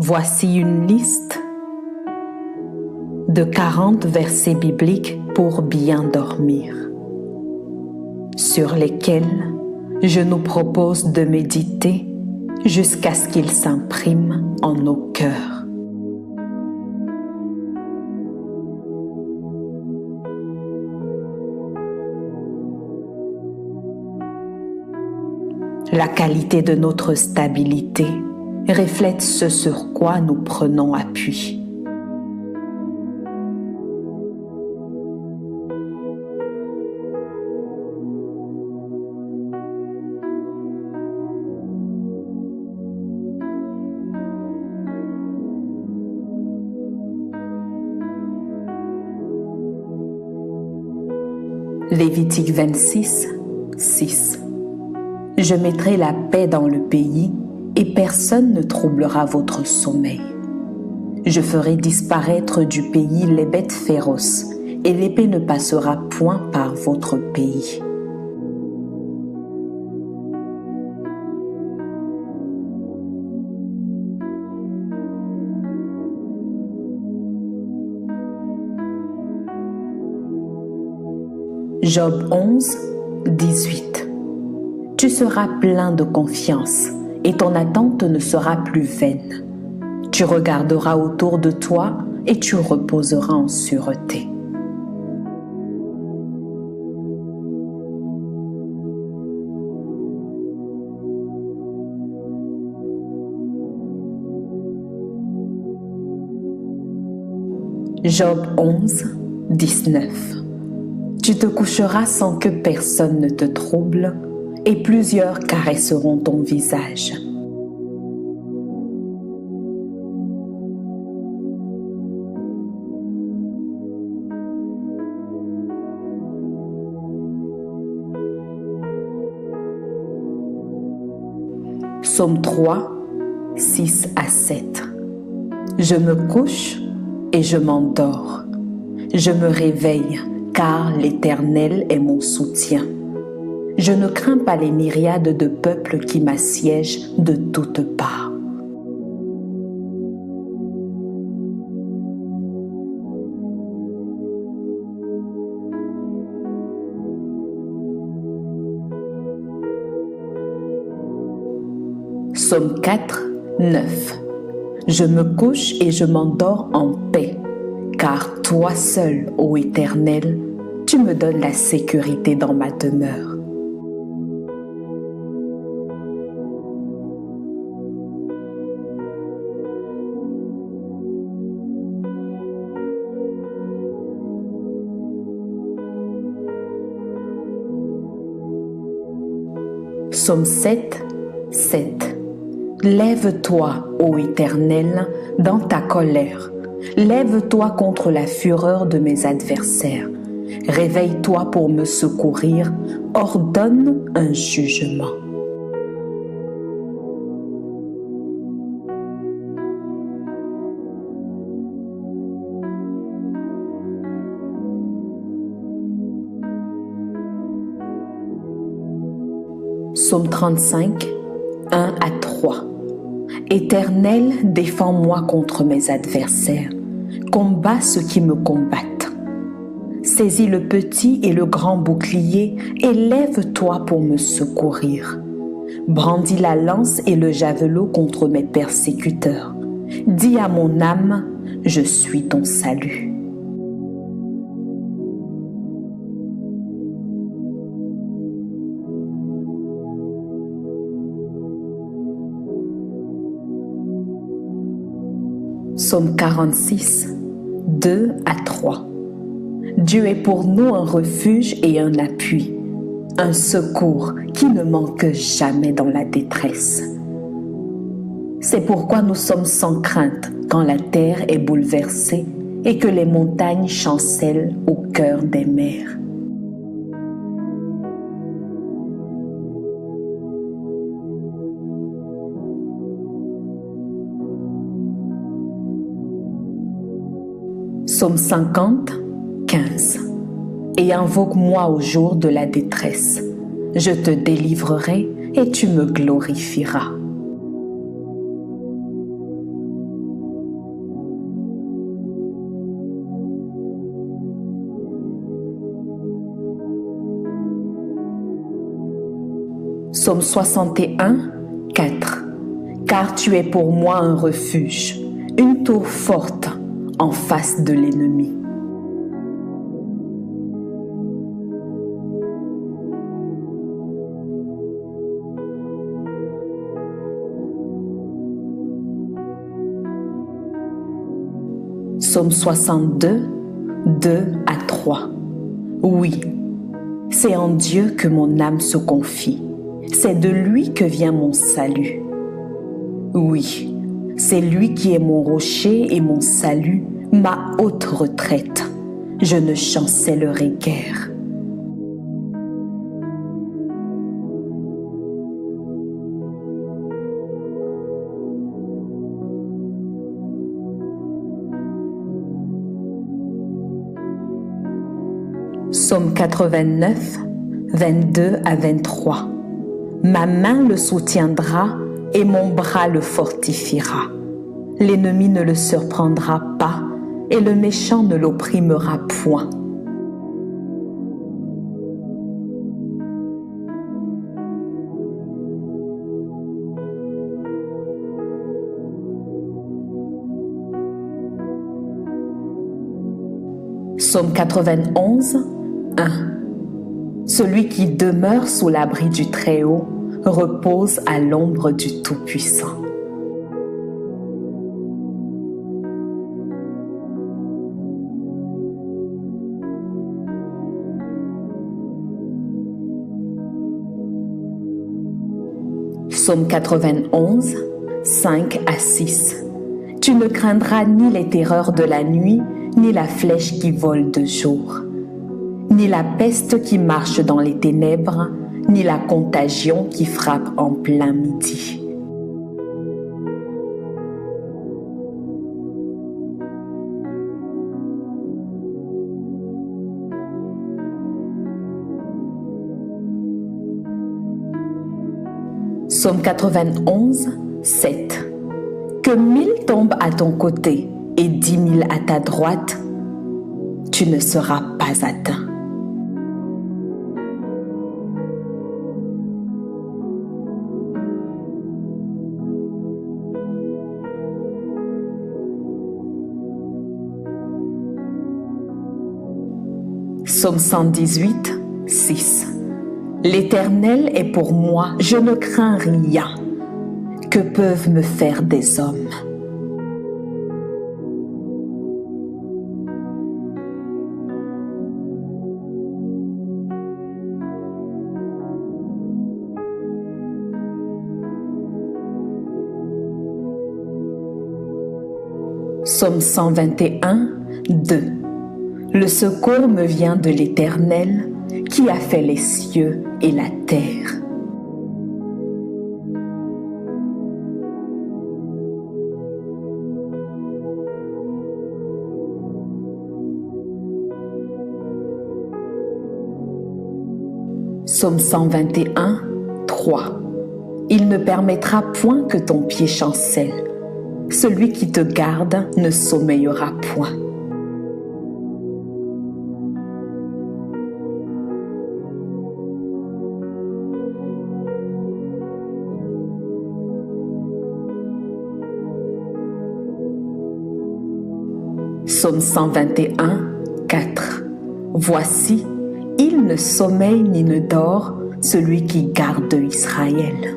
Voici une liste de 40 versets bibliques pour bien dormir, sur lesquels je nous propose de méditer jusqu'à ce qu'ils s'impriment en nos cœurs. La qualité de notre stabilité reflète ce sur quoi nous prenons appui. Lévitique 26, 6. Je mettrai la paix dans le pays et personne ne troublera votre sommeil. Je ferai disparaître du pays les bêtes féroces et l'épée ne passera point par votre pays. Job 11, 18. Tu seras plein de confiance et ton attente ne sera plus vaine. Tu regarderas autour de toi et tu reposeras en sûreté. Job 11, 19. Tu te coucheras sans que personne ne te trouble, et plusieurs caresseront ton visage. Psaume 3, 6 à 7. Je me couche et je m'endors. Je me réveille, car l'Éternel est mon soutien. Je ne crains pas les myriades de peuples qui m'assiègent de toutes parts. Psaume 4, 9. Je me couche et je m'endors en paix, car toi seul, ô Éternel, tu me donnes la sécurité dans ma demeure. Psaume 7, 7. Lève-toi, ô Éternel, dans ta colère. Lève-toi contre la fureur de mes adversaires. Réveille-toi pour me secourir. Ordonne un jugement. Psaume 35, 1 à 3. Éternel, défends-moi contre mes adversaires. Combat ceux qui me combattent. Saisis le petit et le grand bouclier et lève-toi pour me secourir. Brandis la lance et le javelot contre mes persécuteurs. Dis à mon âme, je suis ton salut. Psaume 46, 2 à 3. Dieu est pour nous un refuge et un appui, un secours qui ne manque jamais dans la détresse. C'est pourquoi nous sommes sans crainte quand la terre est bouleversée et que les montagnes chancellent au cœur des mers. Psaume 50, 15. Et invoque-moi au jour de la détresse. Je te délivrerai et tu me glorifieras. Psaume 61, 4. Car tu es pour moi un refuge, une tour forte en face de l'ennemi. Psaume 62, 2 à 3. Oui, c'est en Dieu que mon âme se confie. C'est de lui que vient mon salut. Oui, c'est lui qui est mon rocher et mon salut, ma haute retraite. Je ne chancellerai guère. Psaume 89, 22 à 23. Ma main le soutiendra et mon bras le fortifiera. L'ennemi ne le surprendra pas et le méchant ne l'opprimera point. Psaume 91, 1. Celui qui demeure sous l'abri du Très-Haut repose à l'ombre du Tout-Puissant. Psaume 91, 5 à 6. Tu ne craindras ni les terreurs de la nuit, ni la flèche qui vole de jour, ni la peste qui marche dans les ténèbres, ni la contagion qui frappe en plein midi. Psaume 91, 7. Que 1000 tombent à ton côté et 10 000 à ta droite, tu ne seras pas atteint. Psaume 118, 6. L'Éternel est pour moi, je ne crains rien. Que peuvent me faire des hommes? Psaume 121, 2. Le secours me vient de l'Éternel, qui a fait les cieux et la terre. Psaume 121, 3. Il ne permettra point que ton pied chancelle. Celui qui te garde ne sommeillera point. Psaume 121, 4. Voici, il ne sommeille ni ne dort, celui qui garde Israël.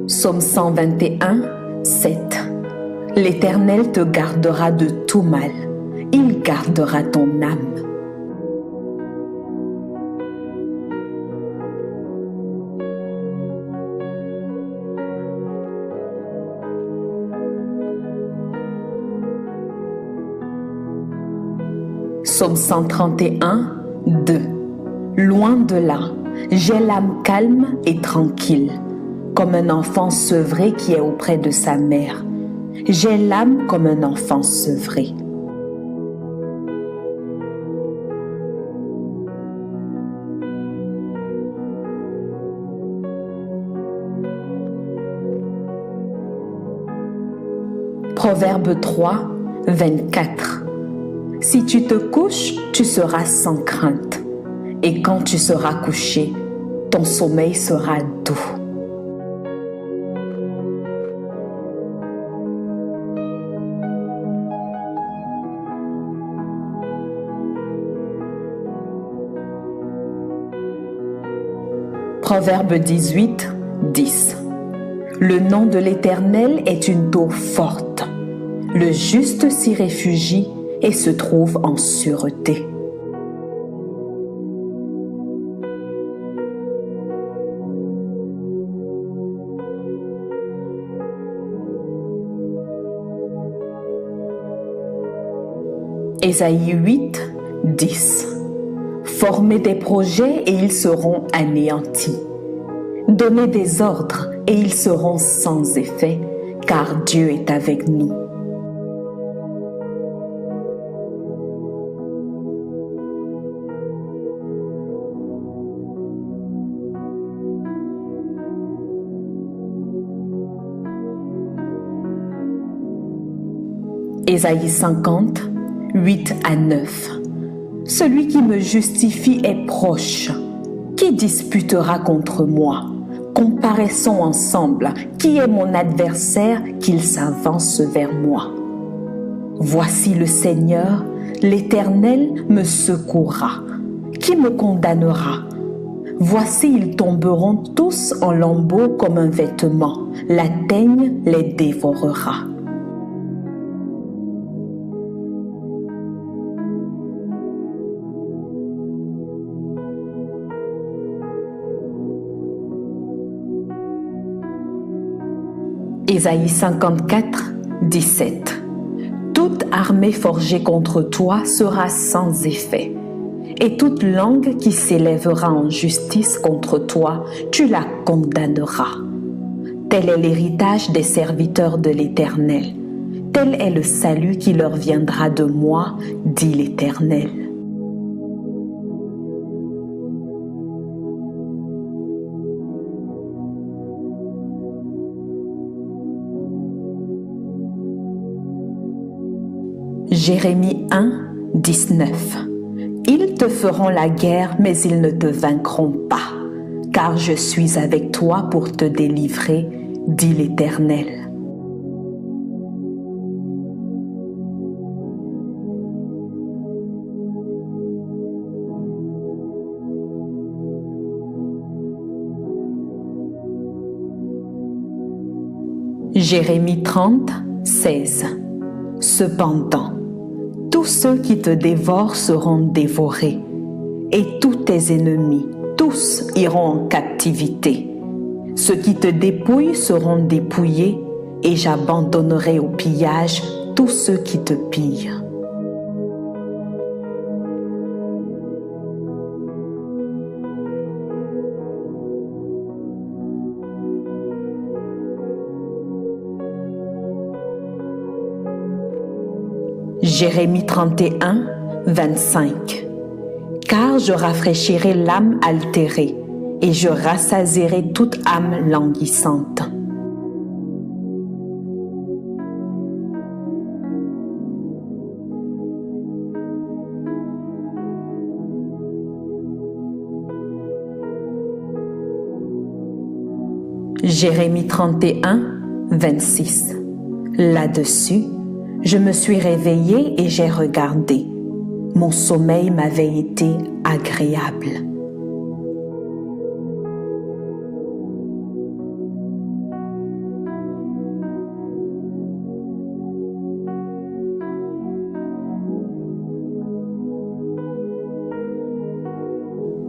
Psaume 121, 7. L'Éternel te gardera de tout mal, il gardera ton âme. Psaume 131, 2. Loin de là, j'ai l'âme calme et tranquille, comme un enfant sevré qui est auprès de sa mère. J'ai l'âme comme un enfant sevré. Proverbe 3, 24. Si tu te couches, tu seras sans crainte. Et quand tu seras couché, ton sommeil sera doux. Proverbe 18, 10. Le nom de l'Éternel est une tour forte. Le juste s'y réfugie et se trouve en sûreté. Ésaïe 8, 10. Formez des projets et ils seront anéantis. Donnez des ordres et ils seront sans effet, car Dieu est avec nous. Ésaïe 50, 8 à 9. Celui qui me justifie est proche. Qui disputera contre moi? Comparaissons ensemble. Qui est mon adversaire qu'il s'avance vers moi? Voici le Seigneur, l'Éternel me secourra. Qui me condamnera? Voici, ils tomberont tous en lambeaux comme un vêtement. La teigne les dévorera. Ésaïe 54, 17. Toute armée forgée contre toi sera sans effet, et toute langue qui s'élèvera en justice contre toi, tu la condamneras. Tel est l'héritage des serviteurs de l'Éternel. Tel est le salut qui leur viendra de moi, dit l'Éternel. Jérémie 1, 19. Ils te feront la guerre, mais ils ne te vaincront pas, car je suis avec toi pour te délivrer, dit l'Éternel. Jérémie 30, 16. Cependant, tous ceux qui te dévorent seront dévorés, et tous tes ennemis, tous iront en captivité. Ceux qui te dépouillent seront dépouillés, et j'abandonnerai au pillage tous ceux qui te pillent. Jérémie 31, 25. Car je rafraîchirai l'âme altérée et je rassasierai toute âme languissante. Jérémie 31, 26. Là-dessus, je me suis réveillée et j'ai regardé. Mon sommeil m'avait été agréable.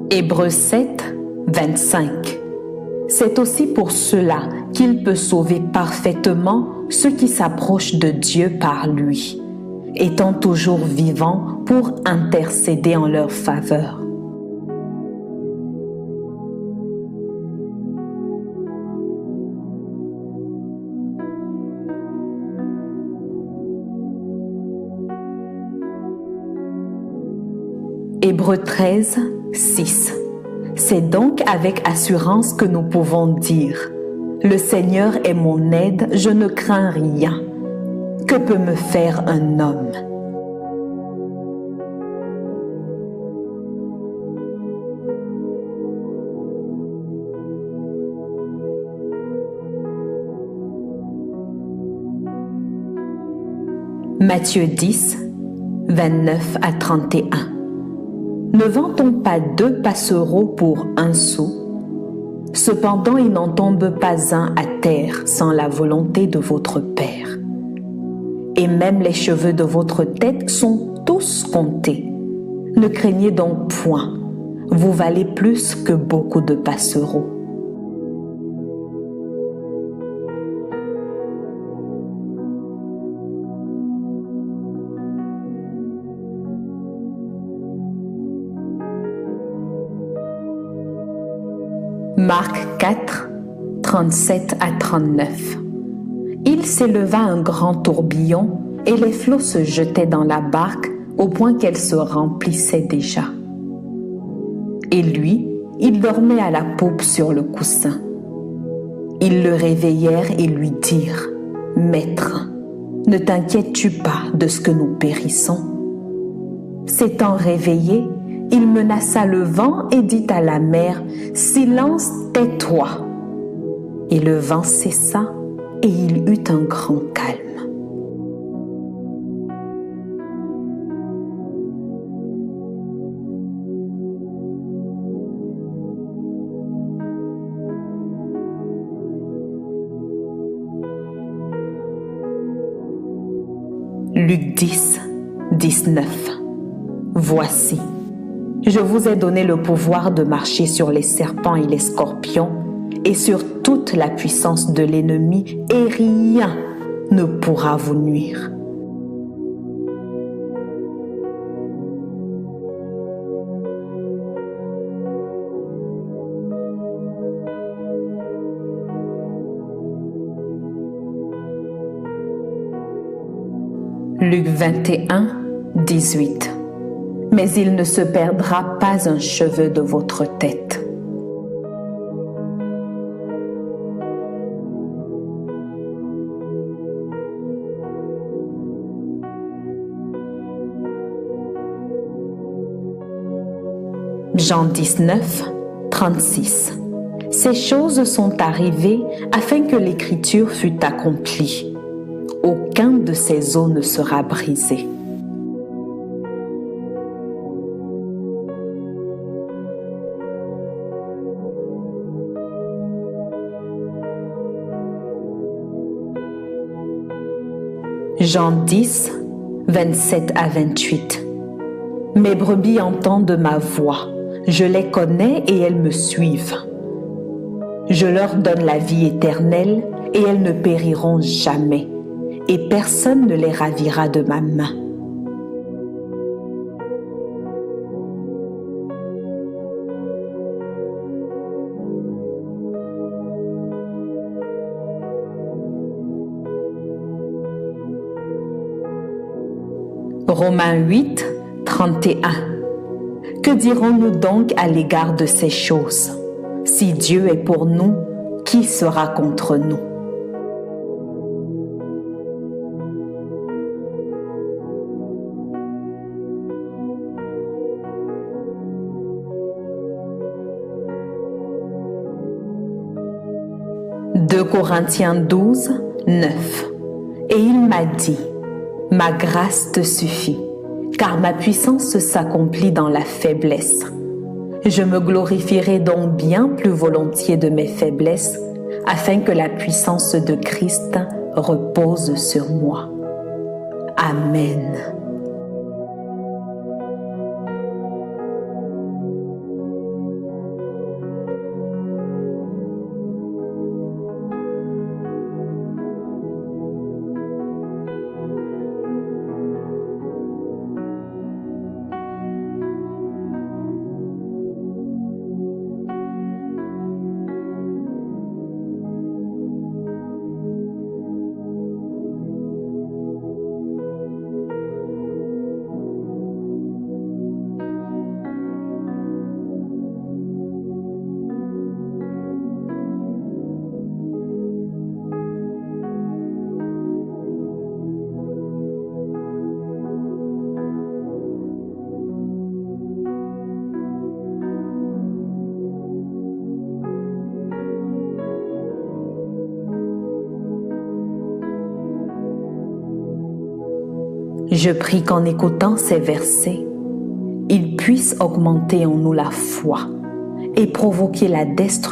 Hébreux 7, 25. C'est aussi pour cela qu'il peut sauver parfaitement ceux qui s'approchent de Dieu par lui, étant toujours vivant pour intercéder en leur faveur. Hébreux 13, 6. C'est donc avec assurance que nous pouvons dire « Le Seigneur est mon aide, je ne crains rien ». Que Que peut me faire un homme? Matthieu 10, 29 à 31. Ne vend-on pas 2 passereaux pour 1 sou? Cependant, il n'en tombe pas un à terre sans la volonté de votre Père. Et même les cheveux de votre tête sont tous comptés. Ne craignez donc point, vous valez plus que beaucoup de passereaux. Marc 4, 37 à 39. Il s'éleva un grand tourbillon et les flots se jetaient dans la barque au point qu'elle se remplissait déjà. Et lui, il dormait à la poupe sur le coussin. Ils le réveillèrent et lui dirent: « Maître, ne t'inquiètes-tu pas de ce que nous périssons ?» S'étant réveillé, il menaça le vent et dit à la mer: « Silence, tais-toi !» Et le vent cessa et il eut un grand calme. Luc 10, 19. Voici, je vous ai donné le pouvoir de marcher sur les serpents et les scorpions et sur toute la puissance de l'ennemi, et rien ne pourra vous nuire. Luc 21, 18. Mais il ne se perdra pas un cheveu de votre tête. Jean 19, 36. Ces choses sont arrivées afin que l'écriture fût accomplie. Aucun de ces os ne sera brisé. Jean 10, 27 à 28. Mes brebis entendent ma voix, je les connais et elles me suivent. Je leur donne la vie éternelle et elles ne périront jamais, et personne ne les ravira de ma main. Romains 8, 31. Que dirons-nous donc à l'égard de ces choses? Si Dieu est pour nous, qui sera contre nous? Deux Corinthiens 12, 9. Et il m'a dit: ma grâce te suffit, car ma puissance s'accomplit dans la faiblesse. Je me glorifierai donc bien plus volontiers de mes faiblesses, afin que la puissance de Christ repose sur moi. Amen. Je prie qu'en écoutant ces versets, il puisse augmenter en nous la foi et provoquer la destruction